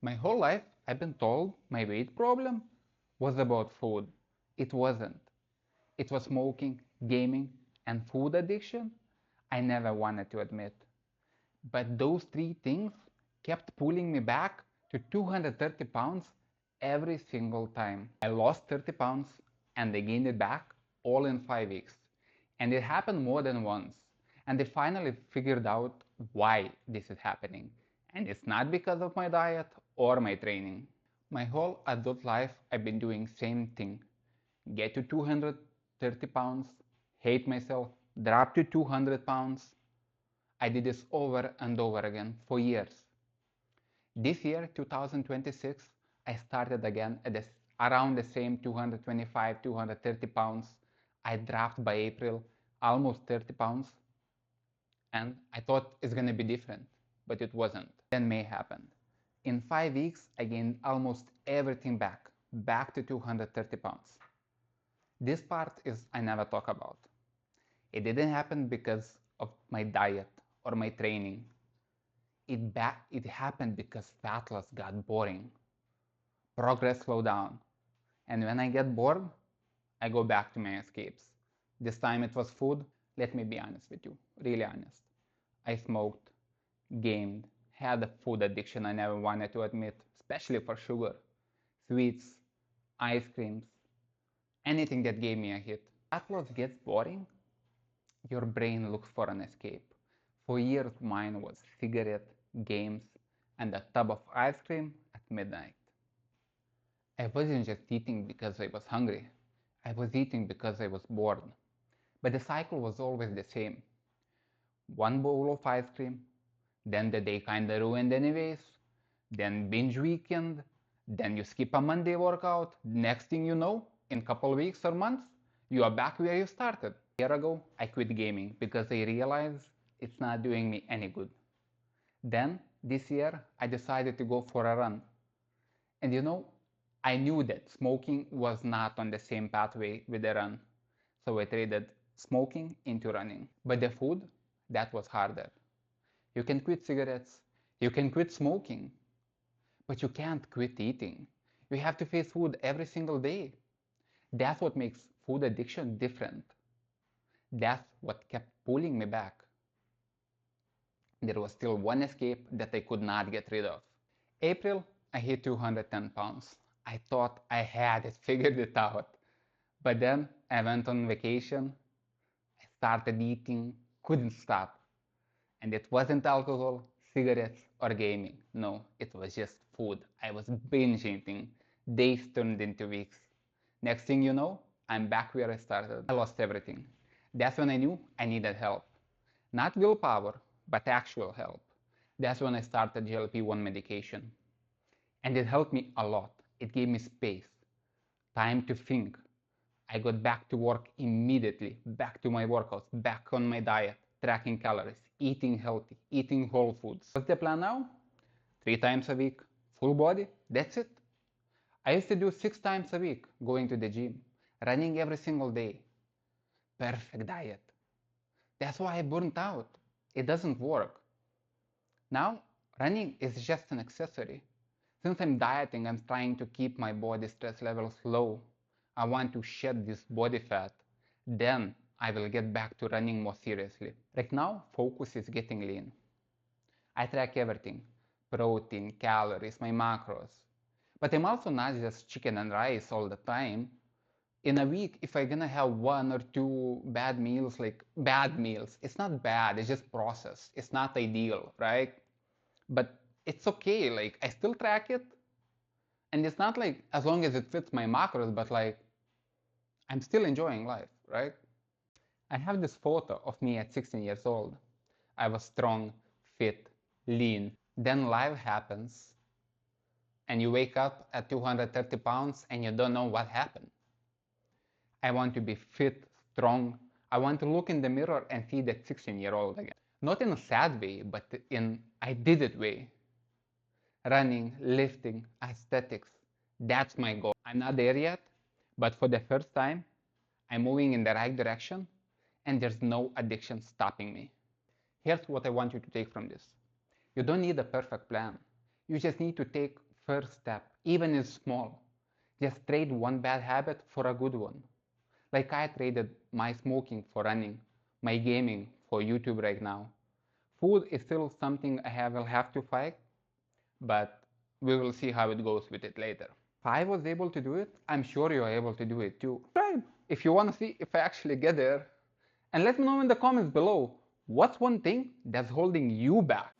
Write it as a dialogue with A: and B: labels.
A: My whole life I've been told my weight problem was about food. It wasn't. It was smoking, gaming, and food addiction I never wanted to admit. But those three things kept pulling me back to 230 pounds every single time. I lost 30 pounds and I gained it back all in 5 weeks. And it happened more than once. And I finally figured out why this is happening. And it's not because of my diet or my training. My whole adult life I've been doing same thing. Get to 230 pounds, hate myself, drop to 200 pounds. I did this over and over again for years. This year, 2026, I started again at around the same 225, 230 pounds. I dropped by April almost 30 pounds, and I thought it's gonna be different, but it wasn't. Then May happened. In 5 weeks, I gained almost everything back to 230 pounds. This part is I never talk about. It didn't happen because of my diet or my training. It happened because fat loss got boring. Progress slowed down. And when I get bored, I go back to my escapes. This time it was food. Let me be honest with you, really honest. I smoked, gamed, had a food addiction I never wanted to admit, especially for sugar, sweets, ice creams, anything that gave me a hit. Fat loss gets boring, your brain looks for an escape. For years mine was cigarette, games, and a tub of ice cream at midnight. I wasn't just eating because I was hungry. I was eating because I was bored. But the cycle was always the same. One bowl of ice cream, then the day kinda ruined anyways, then binge weekend, then you skip a Monday workout, next thing you know, in couple weeks or months, you are back where you started. A year ago, I quit gaming because I realized it's not doing me any good. Then, this year, I decided to go for a run. And I knew that smoking was not on the same pathway with the run. So I traded smoking into running. But the food, that was harder. You can quit cigarettes, you can quit smoking, but you can't quit eating. You have to face food every single day. That's what makes food addiction different. That's what kept pulling me back. There was still one escape that I could not get rid of. April, I hit 210 pounds. I thought I had it figured it out. But then I went on vacation, I started eating, couldn't stop. And it wasn't alcohol, cigarettes, or gaming. No, it was just food. I was binge eating. Days turned into weeks. Next thing you know, I'm back where I started. I lost everything. That's when I knew I needed help. Not willpower, but actual help. That's when I started GLP-1 medication. And it helped me a lot. It gave me space, time to think. I got back to work immediately, back to my workouts, back on my diet, tracking calories, eating healthy, eating whole foods. What's the plan now? 3 times a week, full body, that's it. I used to do 6 times a week, going to the gym, running every single day. Perfect diet. That's why I burnt out. It doesn't work. Now, running is just an accessory. Since I'm dieting, I'm trying to keep my body stress levels low. I want to shed this body fat. Then I will get back to running more seriously. Right now, focus is getting lean. I track everything. Protein, calories, my macros. But I'm also not just chicken and rice all the time. In a week, if I'm gonna have 1 or 2 bad meals, like bad meals, it's not bad, it's just processed. It's not ideal, right? But it's okay, like I still track it. And it's not like as long as it fits my macros, but like I'm still enjoying life, right? I have this photo of me at 16 years old. I was strong, fit, lean. Then life happens and you wake up at 230 pounds and you don't know what happened. I want to be fit, strong. I want to look in the mirror and see that 16-year-old again. Not in a sad way, but in I did it way. Running, lifting, aesthetics. That's my goal. I'm not there yet, but for the first time, I'm moving in the right direction and there's no addiction stopping me. Here's what I want you to take from this. You don't need a perfect plan. You just need to take first step, even if small. Just trade one bad habit for a good one. Like I traded my smoking for running, my gaming for YouTube right now. Food is still something will have to fight, but we will see how it goes with it later. If I was able to do it, I'm sure you're able to do it too. Subscribe if you want to see if I actually get there. And let me know in the comments below, what's one thing that's holding you back?